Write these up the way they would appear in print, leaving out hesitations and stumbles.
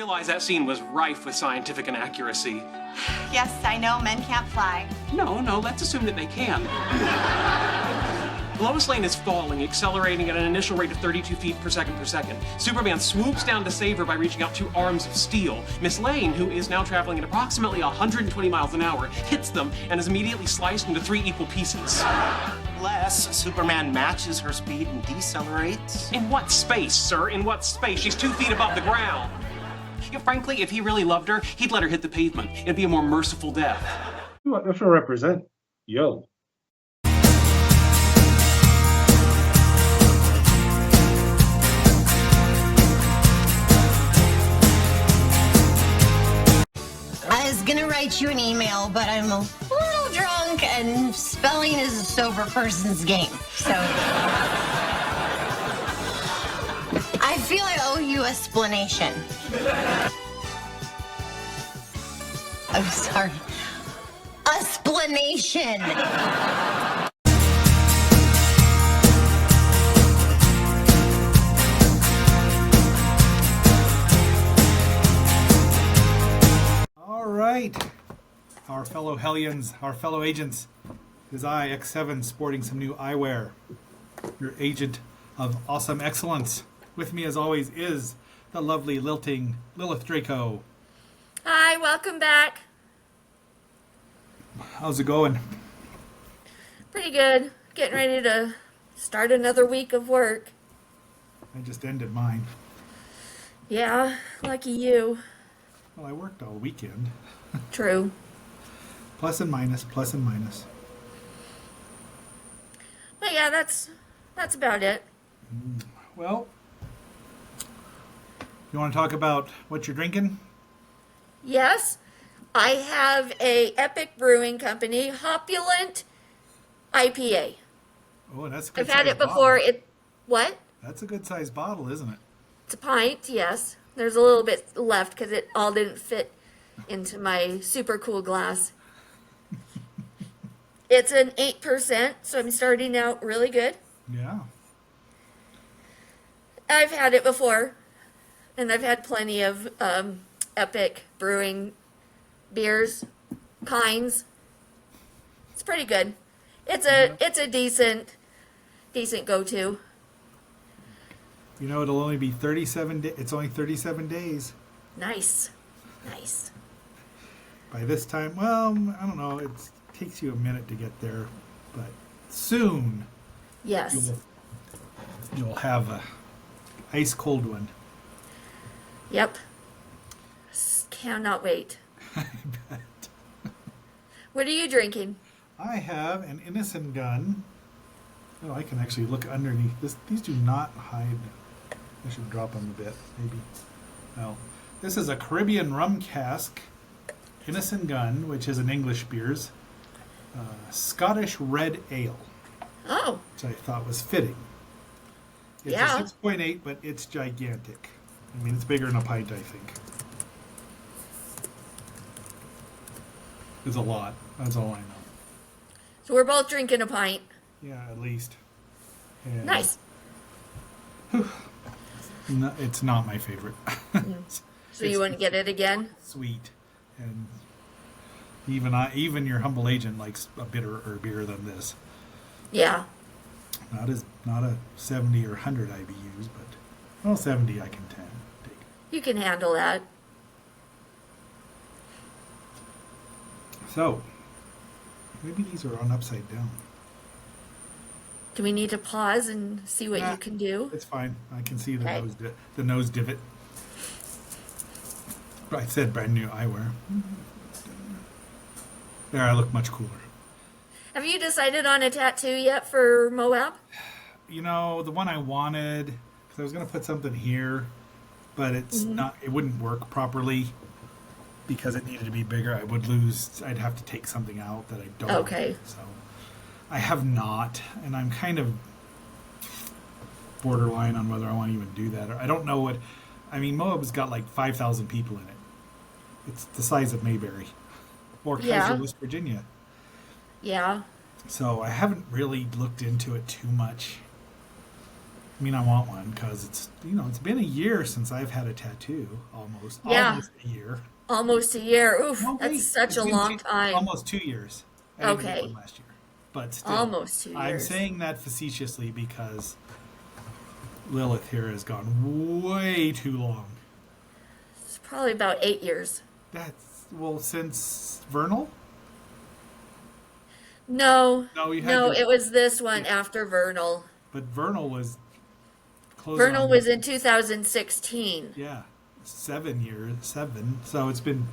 realize that scene was rife with scientific inaccuracy. Yes, I know men can't fly. No, let's assume that they can. Lois Lane is falling, accelerating at an initial rate of 32 feet per second. Superman swoops down to save her by reaching out two arms of steel. Miss Lane, who is now traveling at approximately 120 miles an hour, hits them and is immediately sliced into 3 equal pieces. Unless Superman matches her speed and decelerates. In what space, sir? In what space? She's 2 feet above the ground. Frankly, if he really loved her, he'd let her hit the pavement. It'd be a more merciful death. What should represent? Yo. I was gonna write you an email, but I'm a little drunk and spelling is a sober person's game. So I feel I owe you a splanation. I'm sorry. A splanation. All right, our fellow Hellions, our fellow agents, is I, X7, sporting some new eyewear. Your agent of awesome excellence. With me, as always, is the lovely, lilting Lilith Draco. Hi, welcome back. How's it going? Pretty good. Getting ready to start another week of work. I just ended mine. Yeah, lucky you. Well, I worked all weekend. True. Plus and minus, plus and minus. But yeah, that's about it. Well, you want to talk about what you're drinking? Yes, I have a Epic Brewing Company Hopulent IPA. Oh, that's a good I've had it before. What? That's a good sized bottle, isn't it? It's a pint, yes. There's a little bit left because it all didn't fit into my super cool glass. It's an 8%, so I'm starting out really good. Yeah. I've had it before, and I've had plenty of Epic Brewing beers, kinds. It's pretty good. It's a decent go-to. You know, it'll only be 37 days. It's only 37 days. Nice. By this time, well, I don't know. It takes you a minute to get there, but soon Yes. you'll have a ice cold one. Yep. Cannot wait. I bet. What are you drinking? I have an innocent gun. Oh, I can actually look underneath this. These do not hide. I should drop them a bit, maybe. No. This is a Caribbean rum cask, Innocent Gun, which is an English beers, Scottish Red Ale, Oh, which I thought was fitting. It's Yeah. a 6.8, but it's gigantic. I mean, it's bigger than a pint, I think. It's a lot. That's all I know. so we're both drinking a pint. Yeah, at least. And Nice. No, it's not my favorite. So you wouldn't get it again? Sweet, and even your humble agent likes a bitterer beer than this. Yeah. Not a 70 or 100 IBUs, but well, 70 I can take. You can handle that. So maybe these are on upside down. Do we need to pause and see what Nah. you can do? It's fine. I can see the Okay. nose divot. I said brand new eyewear. There, I look much cooler. Have you decided on a tattoo yet for Moab? You know, the one I wanted, because I was going to put something here, but it's not. It wouldn't work properly because it needed to be bigger. I'd have to take something out that I don't. Okay. So I have not, and I'm kind of borderline on whether I want to even do that. Or I don't know what. I mean, Moab's got like 5,000 people in it. It's the size of Mayberry or Kaiser, Yeah. West Virginia. Yeah. So I haven't really looked into it too much. I mean, I want one because it's it's been a year since I've had a tattoo. Almost Yeah. a year. Almost a year. Oof, No, that's wait, such it's a been long time. almost 2 years. I didn't get Okay. one last year, but still, Almost 2 I'm years. saying that facetiously because Lilith here has gone way too long. It's probably about 8 years. That's since Vernal. No, No, you had no, your- it was this one after Vernal. But Vernal was closing Vernal on- was in 2016. yeah, 7 years. So it's been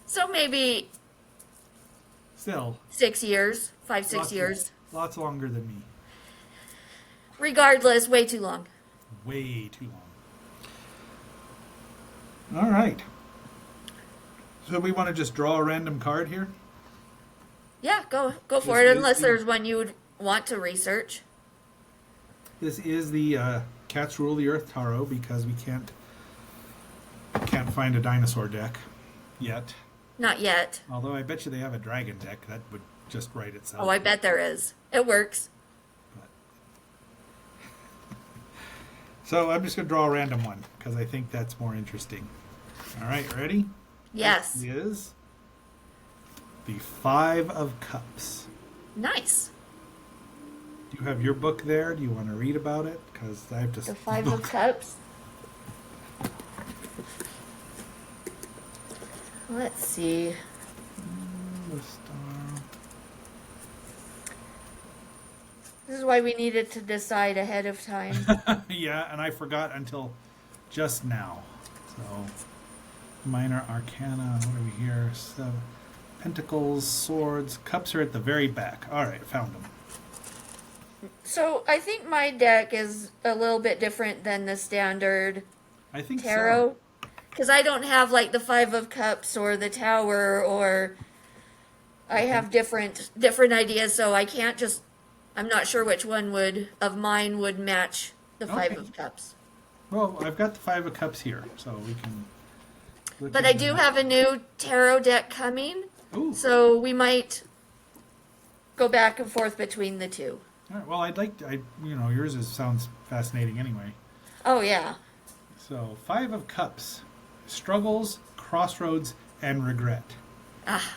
So maybe still 6 years, 5, 6 lots- years. lots longer than me. Regardless, way too long. Way too long. All right. So we want to just draw a random card here. Yeah, go for This it, is unless the- there's one you would want to research. This is the Cats Rule the Earth Tarot because we can't find a dinosaur deck yet. Not yet. Although I bet you they have a dragon deck that would just write itself. Oh, I bet there is. It works. So I'm just going to draw a random one because I think that's more interesting. All right, ready? Yes. This is the Five of Cups. Nice. Do you have your book there? Do you want to read about it? Because I have to. The Five of Cups. Let's see. The star. This is why we needed to decide ahead of time. Yeah, and I forgot until just now. So, minor arcana. What are we here? Seven. Pentacles, swords, cups are at the very back. All right, found them. So I think my deck is a little bit different than the standard I think tarot. Because I don't have like the Five of Cups or the Tower, or I have different ideas, so I can't just. I'm not sure which one of mine would match the Five Okay. of Cups. so. Well, I've got the Five of Cups here, so we can. look But at I do that. have a new tarot deck coming, Ooh. so we might go back and forth between the two. All right, well, I'd like to. Yours sounds fascinating anyway. Oh yeah. So, Five of Cups, struggles, crossroads, and regret. Ah,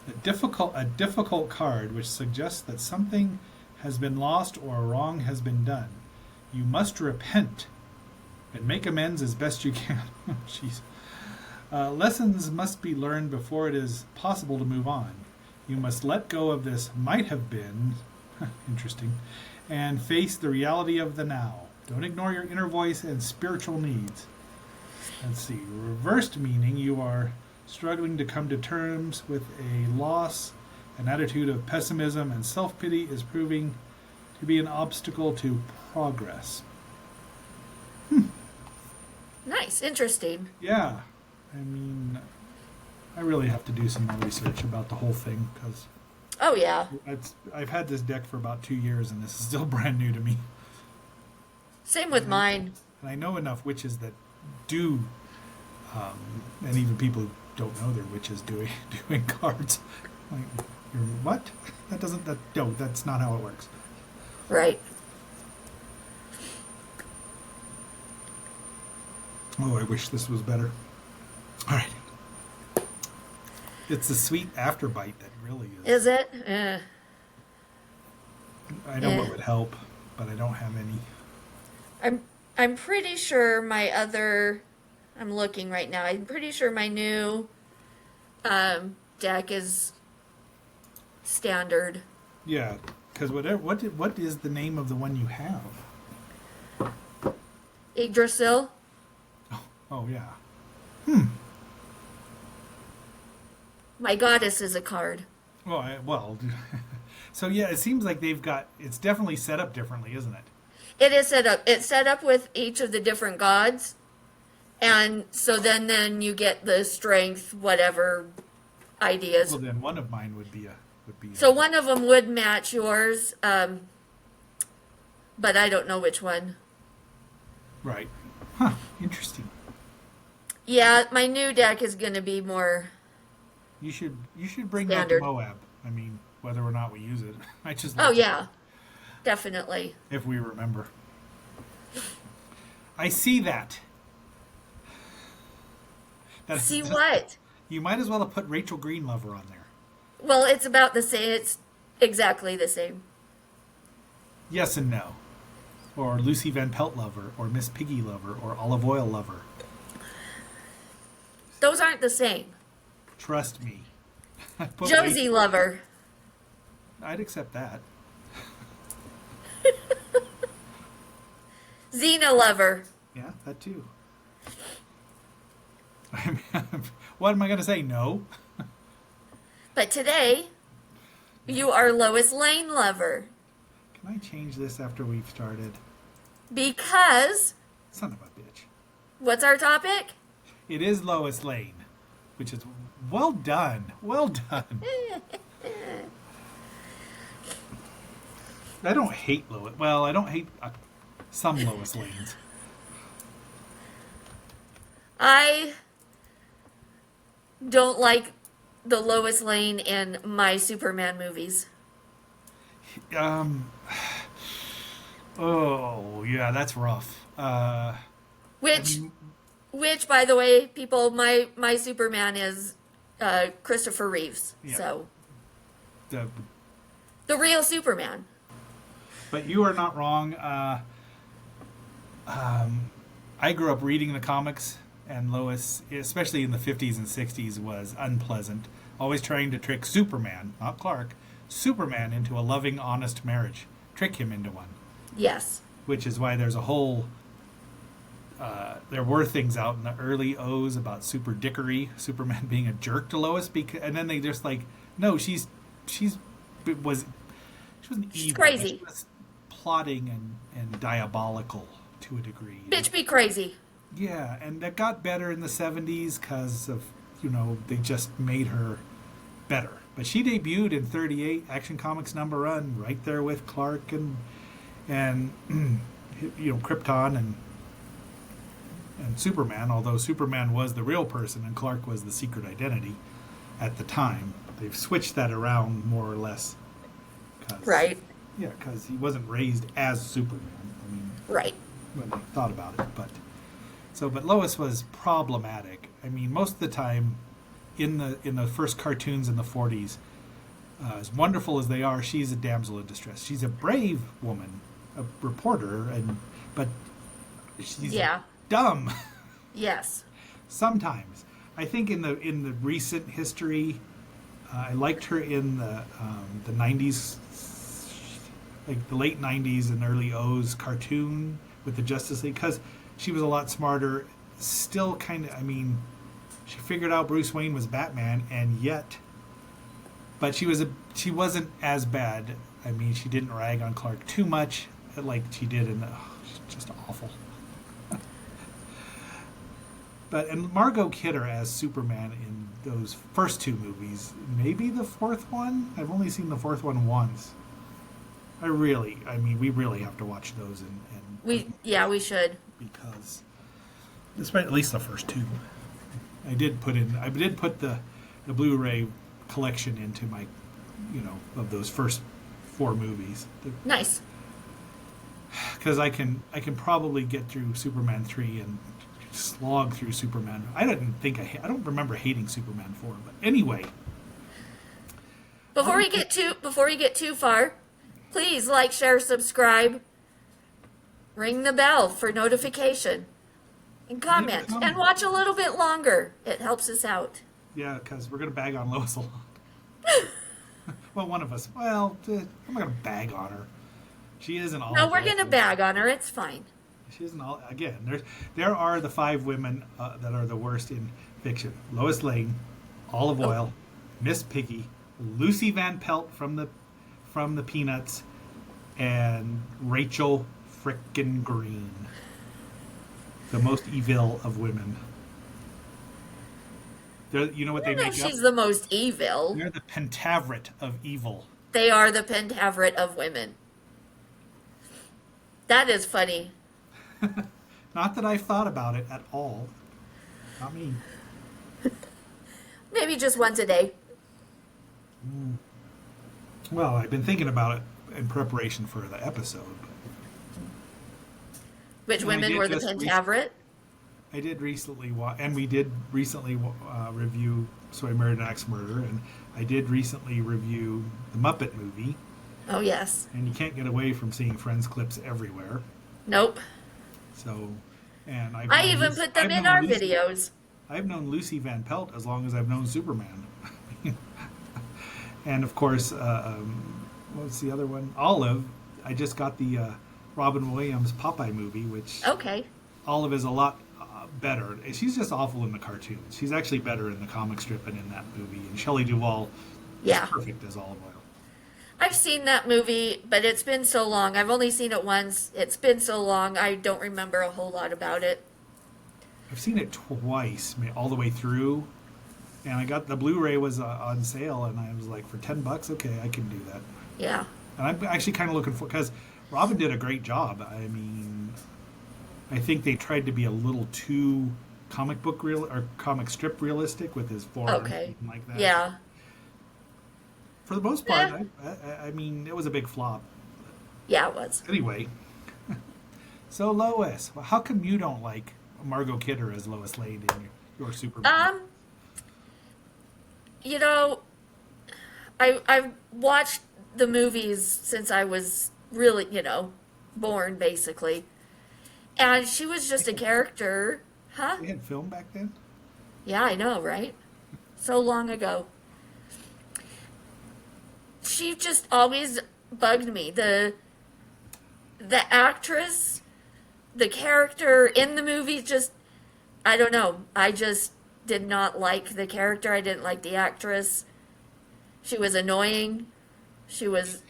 A difficult card which suggests that something has been lost or a wrong has been done. You must repent and make amends as best you can. Oh, jeez. Lessons must be learned before it is possible to move on. You must let go of this might have been, interesting, and face the reality of the now. Don't ignore your inner voice and spiritual needs. Let's see. Reversed meaning you are struggling to come to terms with a loss. An attitude of pessimism and self-pity is proving to be an obstacle to progress. nice, interesting. Yeah. I mean, I really have to do some more research about the whole thing because Oh yeah. I've had this deck for about 2 years and this is still brand new to me. Same with mine. And I know enough witches that do, and even people who don't know they're witches doing cards. Like, what? That's not how it works. Right. Oh, I wish this was better. All right. It's the sweet afterbite that really is. Is it? I know what would help, but I don't have any. I'm pretty sure my other. I'm looking right now. I'm pretty sure my new deck is standard. Yeah, because what is the name of the one you have? Yggdrasil. Oh yeah. My goddess is a card. Well, so yeah, it seems like it's definitely set up differently, isn't it? It is set up. It's set up with each of the different gods, and so then you get the strength, whatever ideas. Well, then one of mine would be So one of them would match yours, but I don't know which one. right. Huh. Interesting. Yeah, my new deck is going to be more. You should bring Standard. that to Moab. I mean, whether or not we use it, I just. Oh yeah, definitely. if we remember. I see that. That is See just- what? You might as well have put Rachel Greenlover on there. Well, it's about the same. It's exactly the same. Yes and no. Or Lucy Van Pelt Lover, or Miss Piggy Lover, or Olive Oil Lover. Those aren't the same. Trust me. I put Josie Lover. I'd accept that. Xena Lover. Yeah, that too. What am I going to say? No? But today, you are Lois Lane Lover. Can I change this after we've started? Because, Son of a bitch. what's our topic? It is Lois Lane, which is well done. Well done. I don't hate Lois. Well, I don't hate some Lois Lanes. I don't like the Lois Lane in my Superman movies. Oh, yeah, that's rough. Which, by the way, people, my Superman is Christopher Reeves. Yeah. So the, the real Superman. but you are not wrong. I grew up reading the comics, and Lois, especially in the 50s and 60s, was unpleasant. Always trying to trick Superman, not Clark, Superman into a loving, honest marriage. Trick him into one. Yes. Which is why there's a whole... there were things out in the early O's about super dickery, Superman being a jerk to Lois, and then they just like, no, she wasn't evil. crazy. She was plotting and diabolical to a degree. Bitch be crazy. Yeah, and that got better in the 70s because of, they just made her better. But she debuted in 38, Action Comics #1, right there with Clark and Krypton and Superman, although Superman was the real person and Clark was the secret identity at the time. They've switched that around more or less. Right. Yeah, because he wasn't raised as Superman. I mean, Right. when I thought about it, but Lois was problematic. I mean, most of the time in the first cartoons in the 40s, as wonderful as they are, she's a damsel in distress. She's a brave woman, a reporter, but she's dumb. Yes. Sometimes. I think in the recent history, I liked her in the 90s, like the late 90s and early O's cartoon with the Justice League, because she was a lot smarter. Still kind of, she figured out Bruce Wayne was Batman, and yet, but she wasn't as bad. She didn't rag on Clark too much like she did in she's just awful. And Margot Kidder as Superman in those first two movies, maybe the fourth one? I've only seen the fourth one once. We really have to watch those We should. because despite at least the first two. I did put the Blu-ray collection into my, of those first four movies. Nice. Because I can probably get through Superman 3 and slog through Superman. I don't remember hating Superman 4, but anyway. Before we get too far, please like, share, subscribe, ring the bell for notification, and comment, and watch a little bit longer. It helps us out. Yeah, because we're gonna bag on Lois a lot. Well, one of us. Well, I'm not gonna bag on her. She isn't all. No, we're gonna bag on her. It's fine. She isn't all. Again, there are the 5 women that are the worst in fiction: Lois Lane, Olive Oil, Miss Piggy, Lucy Van Pelt from the Peanuts, and Rachel frickin' Green, the most evil of women. You know what they make up? She's the most evil. They're the pentaveret of evil. They are the pentaveret of women. That is funny. Not that I've thought about it at all. Not me. Maybe just once a day. Well, I've been thinking about it in preparation for the episode. Which And I women did were the just Pentaveret? I did recently and we did recently review So I Married an Axe Murderer, and I did recently review the Muppet movie. Oh, yes. And you can't get away from seeing Friends clips everywhere. Nope. So, and I even put them in our videos. I've known Lucy Van Pelt as long as I've known Superman. And of course, what's the other one? Olive. I just got the Robin Williams Popeye movie, which Okay. Olive is a lot better. She's just awful in the cartoons. She's actually better in the comic strip and in that movie. And Shelley Duvall Yeah. is perfect as Olive Oil. I've seen that movie, but it's been so long. I've only seen it once. It's been so long, I don't remember a whole lot about it. I've seen it twice, all the way through. And I got the Blu-ray was on sale, and I was like, for $10, okay, I can do that. Yeah. And I'm actually kind of looking for, because Robin did a great job. I mean, I think they tried to be a little too comic book real or comic strip realistic with his form Okay. and like that. Yeah. For the most part, Yeah. I mean, it was a big flop. Yeah, it was. Anyway, so Lois, well, how come you don't like Margot Kidder as Lois Lane in your Superman? You know, I've watched the movies since I was really, born, basically. And she was just a character. Huh? They had film back then? Yeah, I know, right? So long ago. She just always bugged me. The actress, the character in the movie, just, I don't know. I just did not like the character. I didn't like the actress. She was annoying. She was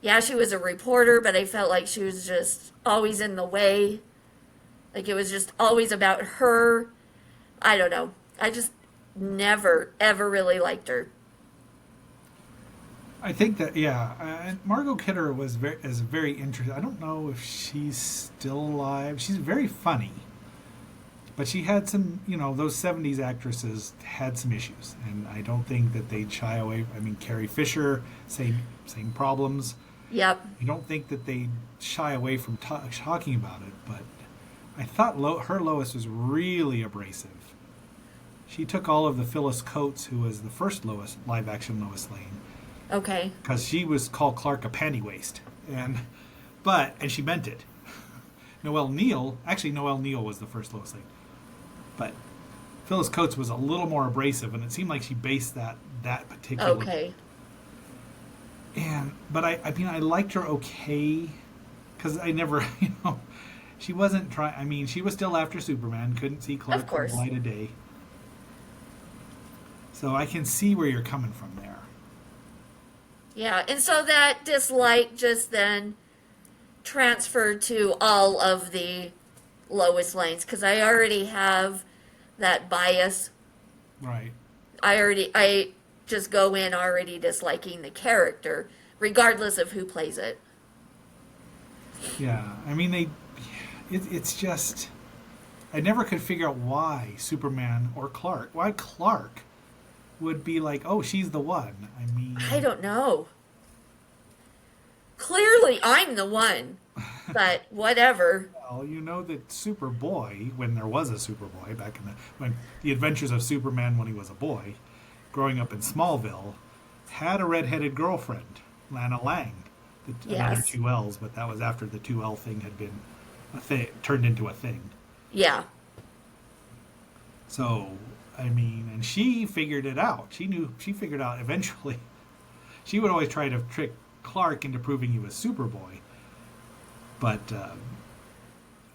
a reporter, but I felt like she was just always in the way. Like it was just always about her. I don't know. I just never, ever really liked her. I think that, yeah. And Margot Kidder is very interesting. I don't know if she's still alive. She's very funny. But she had some, those 70s actresses had some issues. And I don't think that they'd shy away. I mean, Carrie Fisher, same problems. Yep. I don't think that they'd shy away from talking about it. But I thought her Lois was really abrasive. She took all of the Phyllis Coates, who was the first live-action Lois Lane. Okay. Because she was called Clark a panty waist. And she meant it. Noelle Neal was the first Lois Lane. But Phyllis Coates was a little more abrasive, and it seemed like she based that particular. Okay. But I mean, I liked her okay, because I never, she wasn't trying. I mean, she was still after Superman, couldn't see Clark Of course. in the light of day. So I can see where you're coming from there. Yeah, and so that dislike just then transferred to all of the Lois Lanes, because I already have that bias. Right. I just go in already disliking the character, regardless of who plays it. Yeah, I mean, it's just, I never could figure out why Superman or why Clark would be like, oh, she's the one. I mean, I don't know. Clearly, I'm the one, but whatever. well, you know that Superboy, when there was a Superboy back in when the Adventures of Superman when he was a boy, growing up in Smallville, had a redheaded girlfriend, Lana Lang. Another Yes. two L's, but that was after the 2L thing had been turned into a thing. Yeah. So, I mean, and she figured it out. She figured out eventually. She would always try to trick Clark into proving he was Superboy. But,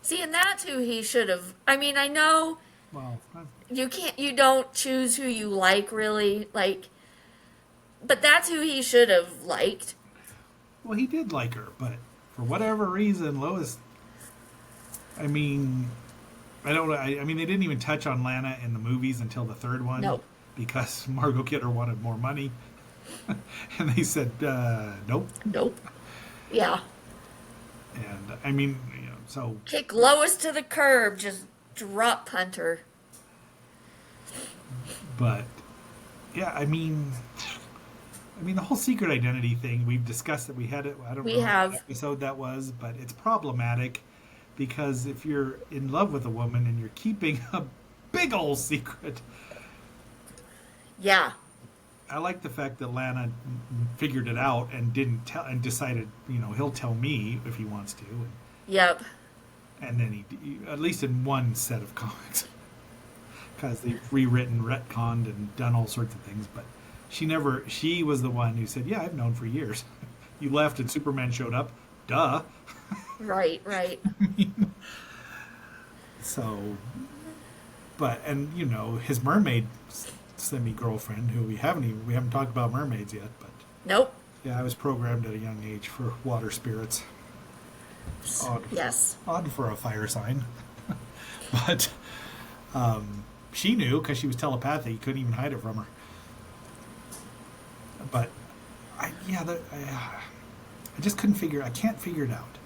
See, and that's who he should have. I mean, I know well, you don't choose who you like, really, but that's who he should have liked. well, he did like her, but for whatever reason, Lois, I mean, I don't know. I mean, they didn't even touch on Lana in the movies until the third one. Nope. Because Margot Kidder wanted more money. And they said, nope. Nope. Yeah. And, I mean, so... Kick Lois to the curb, just drop punt her. But, yeah, I mean, I mean, the whole secret identity thing, we've discussed it. We had it, I don't We know have. what episode that was, but it's problematic because if you're in love with a woman and you're keeping a big old secret, Yeah. I like the fact that Lana figured it out and didn't tell and decided, he'll tell me if he wants to. Yep. And then he at least in one set of comics, because they've rewritten, retconned, and done all sorts of things. But she was the one who said, yeah, I've known for years. You left and Superman showed up. Duh. Right, right. So, and his mermaid semi-girlfriend, who we haven't talked about mermaids yet, but Nope. yeah, I was programmed at a young age for water spirits. Odd. Yes. Odd for a fire sign. But she knew because she was telepathic. You couldn't even hide it from her. But I just couldn't I can't figure it out.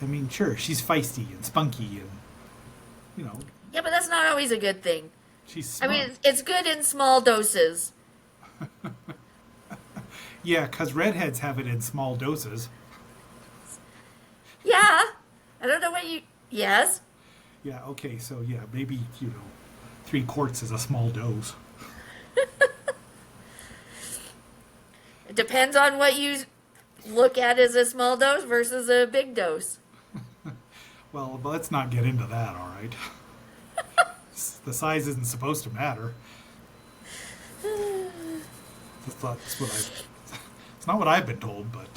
I mean, sure, she's feisty and spunky and, Yeah, but that's not always a good thing. she's I smart. mean, it's good in small doses. Yeah, because redheads have it in small doses. Yeah. I don't know what you. Yes. Yeah, okay, so yeah, maybe, 3 quarts is a small dose. It depends on what you look at as a small dose versus a big dose. Well, but let's not get into that, all right? The size isn't supposed to matter. It's not what I've been told, but...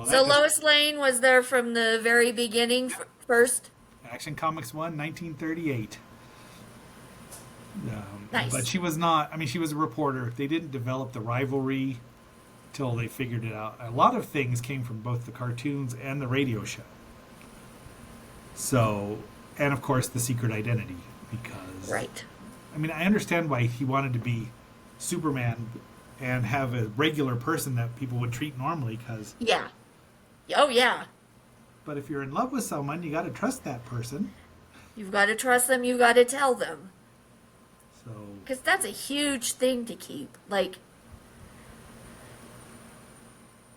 So Lois Lane was there from the very beginning first? Action Comics 1, 1938. Nice. But she was not... I mean, she was a reporter. They didn't develop the rivalry till they figured it out. A lot of things came from both the cartoons and the radio show. So, and of course the secret identity, because... Right. I mean, I understand why he wanted to be Superman and have a regular person that people would treat normally, because... Yeah. Oh, yeah. But if you're in love with someone, you got to trust that person. You've got to trust them. You've got to tell them. So... Because that's a huge thing to keep. Like,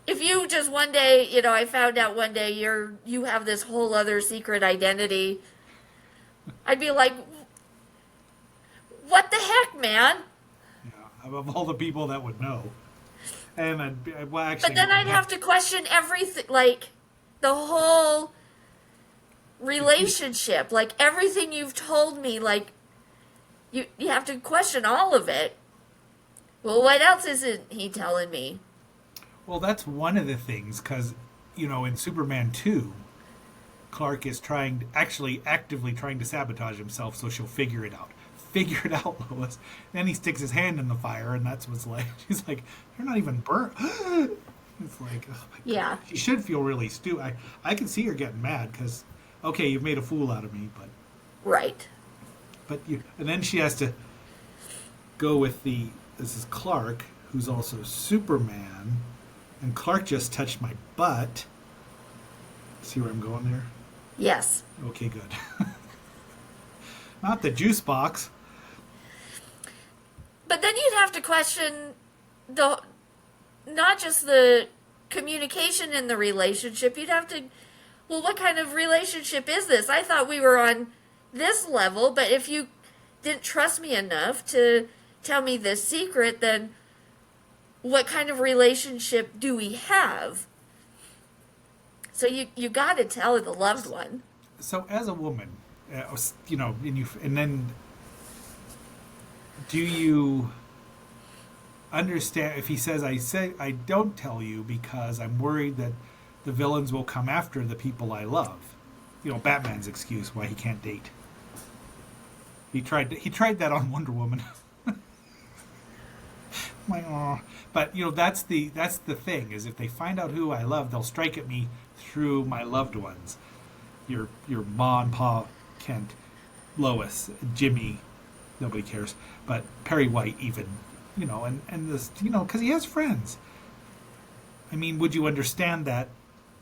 if you just one day, I found out one day you have this whole other secret identity, I'd be like, what the heck, man? Yeah, of all the people that would know. And actually... But then I'd have to question everything, like, the whole relationship. Like, everything you've told me, like, you have to question all of it. Well, what else isn't he telling me? Well, that's one of the things, because, in Superman 2, Clark is actively trying to sabotage himself so she'll figure it out. Figure it out, Lois. Then he sticks his hand in the fire, and that's what's like. She's like, they're not even burnt. It's like, oh my God. Yeah. She should feel really stupid. I can see her getting mad, because, okay, you've made a fool out of me, but... Right. And then she has to go with this is Clark, who's also Superman, and Clark just touched my butt. See where I'm going there? Yes. Okay, good. Not the juice box. But then you'd have to question not just the communication in the relationship. You'd have to, well, what kind of relationship is this? I thought we were on this level, but if you didn't trust me enough to tell me this secret, then what kind of relationship do we have? So you got to tell the loved one. So as a woman, and then do you understand if he says, I don't tell you because I'm worried that the villains will come after the people I love. Batman's excuse why he can't date. He tried that on Wonder Woman. Like, oh. But that's the thing, is if they find out who I love, they'll strike at me through my loved ones. Your Ma and Pa Kent, Lois, Jimmy, nobody cares, but Perry White even, and this, because he has friends. I mean, would you understand that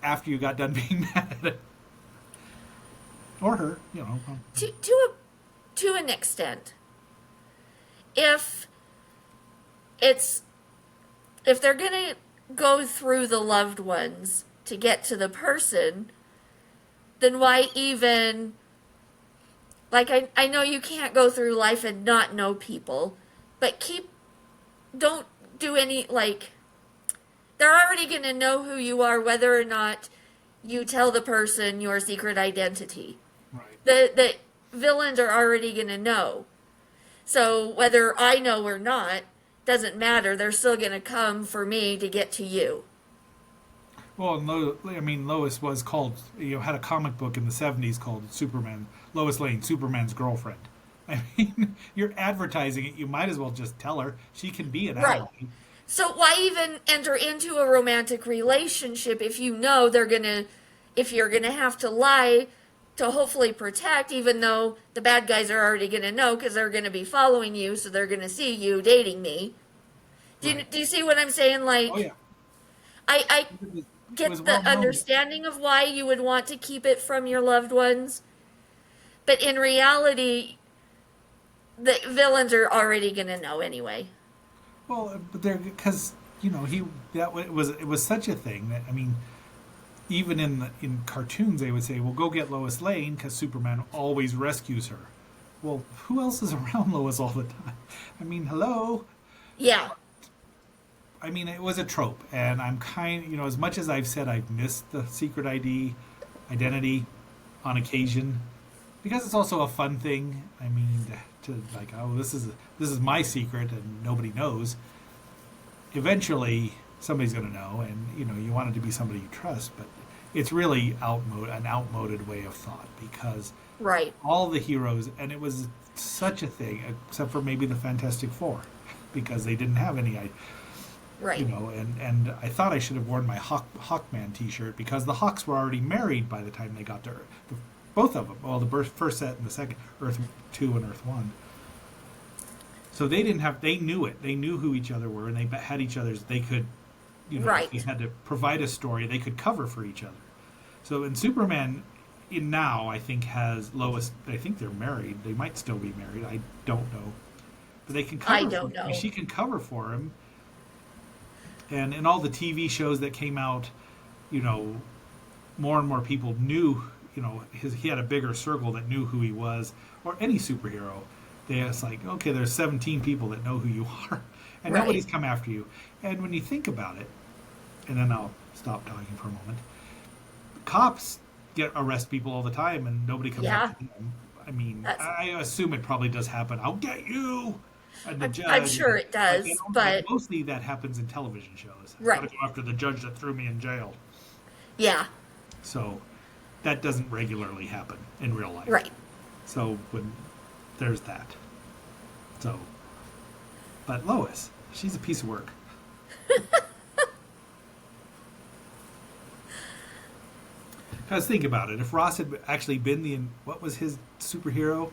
after you got done being mad at it? Or her, To an extent. if it's if they're gonna go through the loved ones to get to the person, then why even, like, I know you can't go through life and not know people, but don't do any, like, they're already gonna know who you are whether or not you tell the person your secret identity. Right. The villains are already gonna know. So whether I know or not, doesn't matter. They're still gonna come for me to get to you. Well, Lois was called, had a comic book in the 70s called Superman, Lois Lane, Superman's girlfriend. I mean, you're advertising it. You might as well just tell her she can be an ally. So why even enter into a romantic relationship if you know if you're gonna have to lie to hopefully protect, even though the bad guys are already gonna know because they're gonna be following you, so they're gonna see you dating me. Do you see what I'm saying? Like, Oh, yeah. I get was the well known. understanding of why you would want to keep it from your loved ones, but in reality, the villains are already gonna know anyway. Well, but because it was such a thing that, I mean, even in cartoons they would say, "Well, go get Lois Lane because Superman always rescues her." Well, who else is around Lois all the time? I mean, hello. Yeah. I mean, it was a trope, and I'm as much as I've said I've missed the secret identity on occasion, because it's also a fun thing. I mean, to like, oh, this is my secret and nobody knows. Eventually, somebody's going to know, and you want it to be somebody you trust. But it's really an outmoded way of thought, because all the heroes, and it was such a thing, except for maybe the Fantastic Four, because they didn't have any. And I thought I should have worn my Hawkman T-shirt, because the Hawks were already married by the time they got to Earth. Both of them. Well, the first set and the second, Earth 2 and Earth 1. So they knew it. They knew who each other were, and they had each other's. They could, if they had to provide a story, they could cover for each other. So in Superman, now I think has Lois. I think they're married. They might still be married. I don't know, but they can cover. I don't know. She can cover for him. And in all the TV shows that came out, more and more people knew. He had a bigger circle that knew who he was, or any superhero. It's like, okay, there's 17 people that know who you are, and nobody's come after you. And when you think about it, and then I'll stop talking for a moment, cops arrest people all the time, and nobody comes after them. I mean, I assume it probably does happen. I'll get you! And the judge, I'm sure it does, but mostly that happens in television shows. Right. Gotta go after the judge that threw me in jail. Yeah. So that doesn't regularly happen in real life. Right. So there's that. So, but Lois, she's a piece of work. Because think about it. If Ross had actually been what was his superhero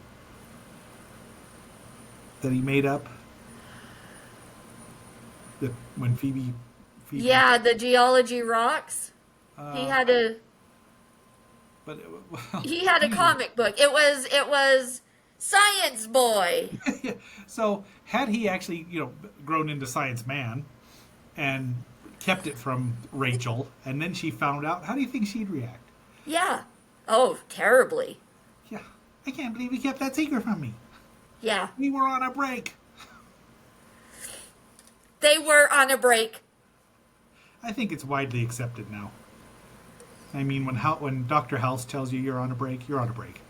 that he made up? When Phoebe. Yeah, the geology rocks. He had a. But he had a comic book. It was Science Boy. So had he actually, grown into Science Man, and kept it from Rachel, and then she found out, how do you think she'd react? Yeah. Oh, terribly. Yeah. I can't believe he kept that secret from me. Yeah. We were on a break. They were on a break. I think it's widely accepted now. I mean, when Dr. House tells you you're on a break, you're on a break.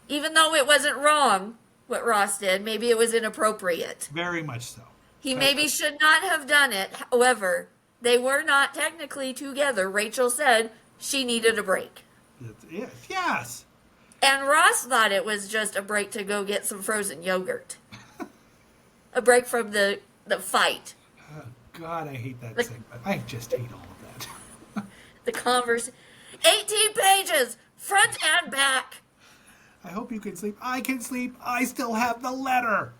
Even though it wasn't wrong, what Ross did, maybe it was inappropriate. Very much so. He maybe should not have done it. However, they were not technically together. Rachel said she needed a break. Yes. And Ross thought it was just a break to go get some frozen yogurt. A break from the fight. Oh, God, I hate that segment. I just hate all of that. The converse. 18 pages, front and back. I hope you can sleep. I can sleep. I still have the letter.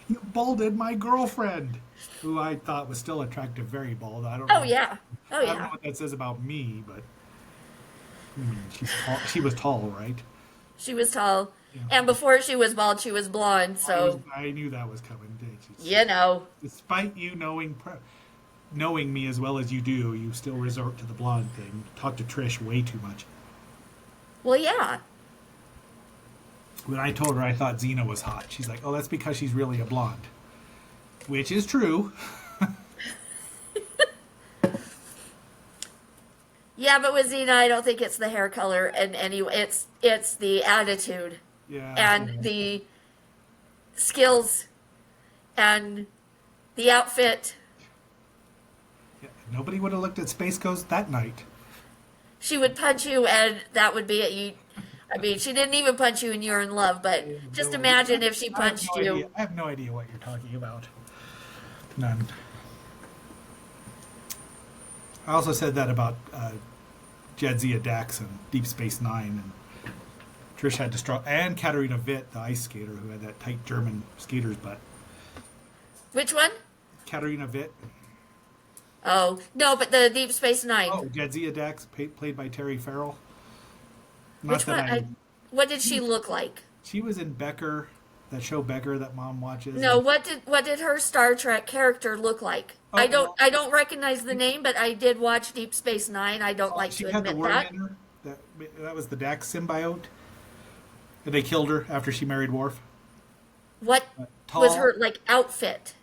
You balded my girlfriend, who I thought was still attractive, very bald. I don't know. Oh, yeah. I don't know what that says about me, but I mean, she's tall. She was tall, right? She was tall. And before she was bald, she was blonde. So, I knew that was coming, didn't you? you know. Despite you knowing me as well as you do, you still resort to the blonde thing. Talk to Trish way too much. Well, yeah. When I told her I thought Xena was hot, she's like, "Oh, that's because she's really a blonde," which is true. Yeah, but with Xena, I don't think it's the hair color, and anyway, it's the attitude and the skills and the outfit. Yeah, nobody would have looked at Space Ghost that night. She would punch you, and that would be it. I mean, she didn't even punch you, and you're in love. But just imagine if she punched you. I have no idea what you're talking about. None. I also said that about Jadzia Dax and Deep Space Nine, and Trish had to struggle, and Katarina Witt, the ice skater who had that tight German skater's butt. Which one? Katarina Witt. Oh, no, but the Deep Space Nine. Oh, Jadzia Dax, played by Terry Farrell. Which one? What did she look like? She was in Becker, that show Becker that Mom watches. No, what did her Star Trek character look like? Oh, I don't recognize the name, but I did watch Deep Space Nine. I don't like she to had the admit worm that. in her. That was the Dax symbiote. And they killed her after she married Worf. What Tall. was her outfit?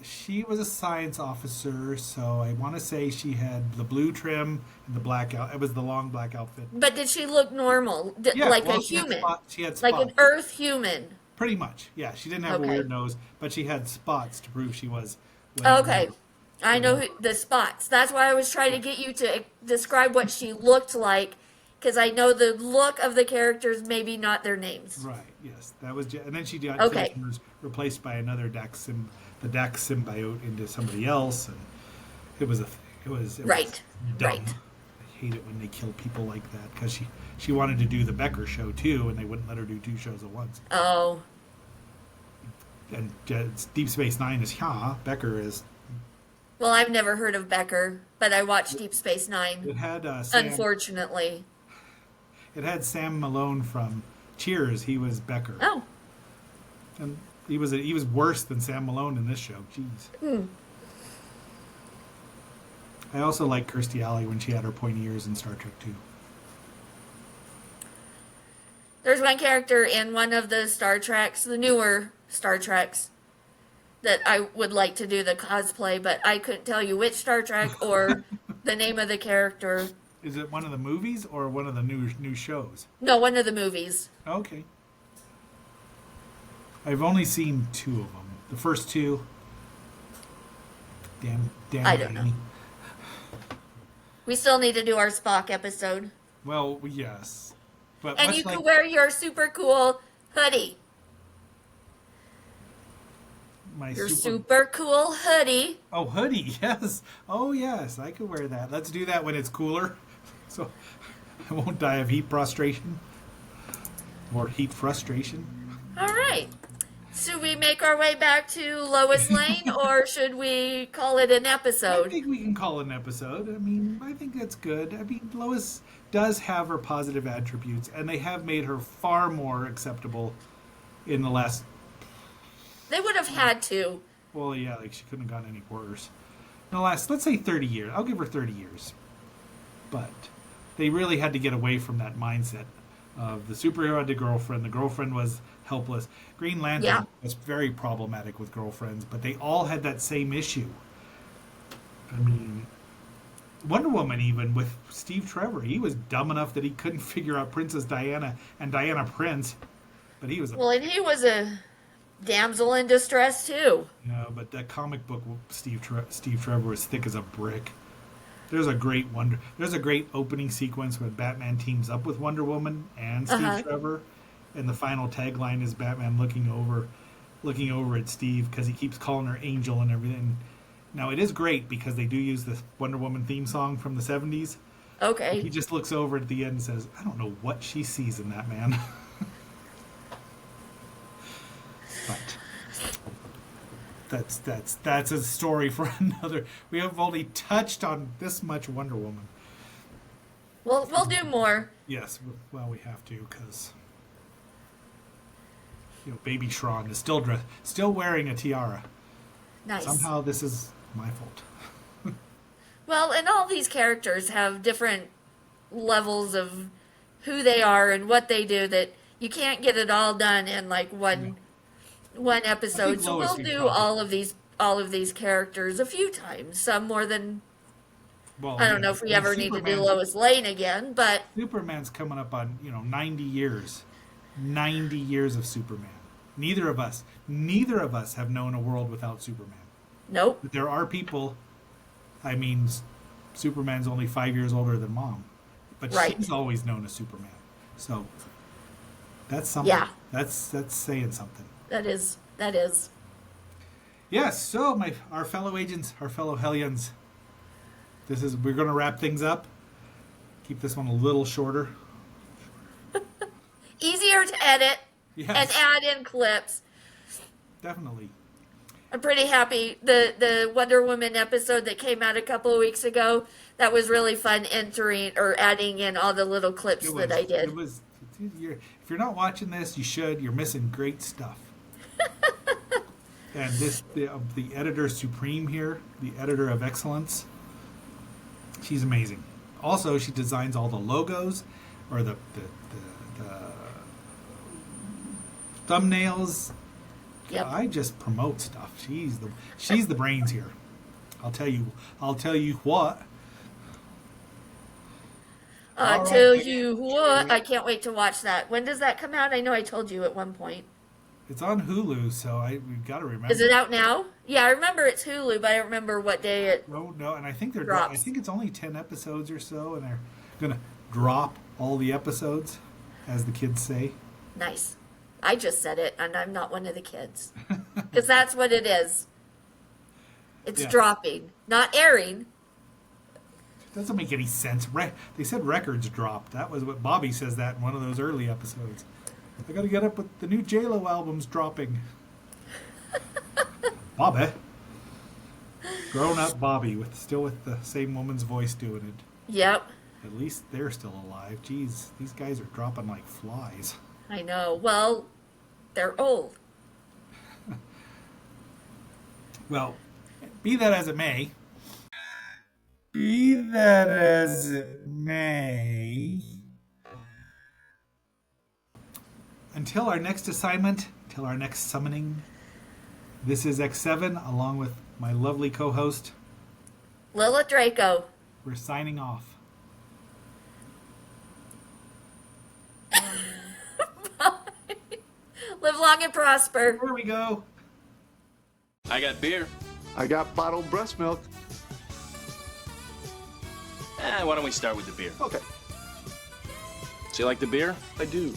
She was a science officer, so I want to say she had the blue trim and the black out. It was the long black outfit. But did she look normal, Yeah, like well, a human, she had like spots. an Earth human? Pretty much, yeah. She didn't have a Okay. weird nose, but she had spots to prove she was. Okay, I know the spots. That's why I was trying to get you to describe what she looked like, because I know the look of the characters, maybe not their names. Right. Yes, that was. And then she got Okay. was replaced by another the Dax symbiote into somebody else, and it was Right, dumb. right. I hate it when they kill people like that because she wanted to do the Becker show too, and they wouldn't let her do two shows at once. Oh, And Deep Space Nine is Becker is. well, I've never heard of Becker, but I watched Deep Space It Nine. had Unfortunately. It had Sam Malone from Cheers. He was Becker, Oh, and he was worse than Sam Malone in this show. Jeez. I also like Kirstie Alley when she had her pointy ears in Star Trek 2. there's one character in one of the Star Treks, the newer Star Treks, that I would like to do the cosplay, but I couldn't tell you which Star Trek or the name of the character. Is it one of the movies or one of the new shows? No, one of the movies. Okay. I've only seen two of them. The first two. Damn. I don't know. Annie. We still need to do our Spock episode. Well, yes, but And much you like can wear your super cool hoodie. my Your super cool hoodie. Oh, hoodie, yes. Oh, yes, I could wear that. Let's do that when it's cooler, so I won't die of heat prostration or heat frustration. All right. Should we make our way back to Lois Lane, or should we call it an I episode? think we can call it an episode. I mean, I think that's good. I mean, Lois does have her positive attributes, and they have made her far more acceptable in the last. They would have had to. Well, yeah, like she couldn't have gone any worse. In the last, let's say 30 years. I'll give her 30 years. But they really had to get away from that mindset of the superhero had a girlfriend. The girlfriend was helpless. Green Lantern was very problematic with girlfriends, but they all had that same issue. I mean, Wonder Woman, even with Steve Trevor, he was dumb enough that he couldn't figure out Princess Diana and Diana Prince. But he was Well, and he was a damsel in distress, too. but that comic book Steve Trevor was thick as a brick. There's a great opening sequence when Batman teams up with Wonder Woman and Steve Trevor, and the final tagline is Batman looking over at Steve because he keeps calling her Angel and everything. Now it is great because they do use the Wonder Woman theme song from the 70s. Okay. He just looks over at the end and says, "I don't know what she sees in that man." But that's a story for another. We have only touched on this much Wonder Woman. We'll do more. Yes, well, we have to because baby Shran is still wearing a tiara. Nice. Somehow this is my fault. Well, and all these characters have different levels of who they are and what they do that you can't get it all done in like one episode. So Lois we'll would do probably- all of these characters a few times, some more than Well, I don't know if we ever need to do Lois Lane again, but Superman's coming up on 90 years. 90 years of Superman. Neither of us have known a world without Superman. nope. But there are people. I mean, Superman's only 5 years older than Mom, but Right. she's always known as Superman. So that's something. Yeah. That's saying something. That is. Yes. So our fellow agents, our fellow Hellions. We're going to wrap things up. Keep this one a little shorter. Easier to edit Yes. and add in clips. Definitely. I'm pretty happy. The Wonder Woman episode that came out a couple of weeks ago, that was really fun entering or adding in all the little clips that I did. If you're not watching this, you should. You're missing great stuff. And the editor supreme here, the editor of excellence, she's amazing. Also, she designs all the logos or the thumbnails. Yep. I just promote stuff. She's the brains here. I'll tell you what. I All tell right. you what, I can't wait to watch that. When does that come out? I know I told you at one point. It's on Hulu, so we've got to remember. Is it out now? Yeah, I remember it's Hulu, but I don't remember what day it. No, and I think I Drops. think it's only 10 episodes or so, and they're gonna drop all the episodes, as the kids say. Nice. I just said it, and I'm not one of the kids. Because that's what it is. It's Yeah. dropping, not airing. Doesn't make any sense. They said records dropped. That was what Bobby says that in one of those early episodes. I got to get up with the new J-Lo albums dropping. Bobby, grown up Bobby, still with the same woman's voice doing it. Yep, At least they're still alive. Jeez, these guys are dropping like flies. I know. Well, they're old. Well, be that as it may. Be that as it may. Until our next assignment, until our next summoning, this is X7 along with my lovely co-host. Lilith Draco. We're signing off. Live long and prosper. There we go. I got beer. I got bottled breast milk. Why don't we start with the beer? Okay. So you like the beer? I do.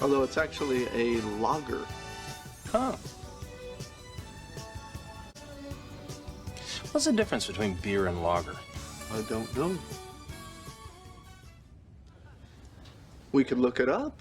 Although it's actually a lager. Huh. What's the difference between beer and lager? I don't know. We could look it up.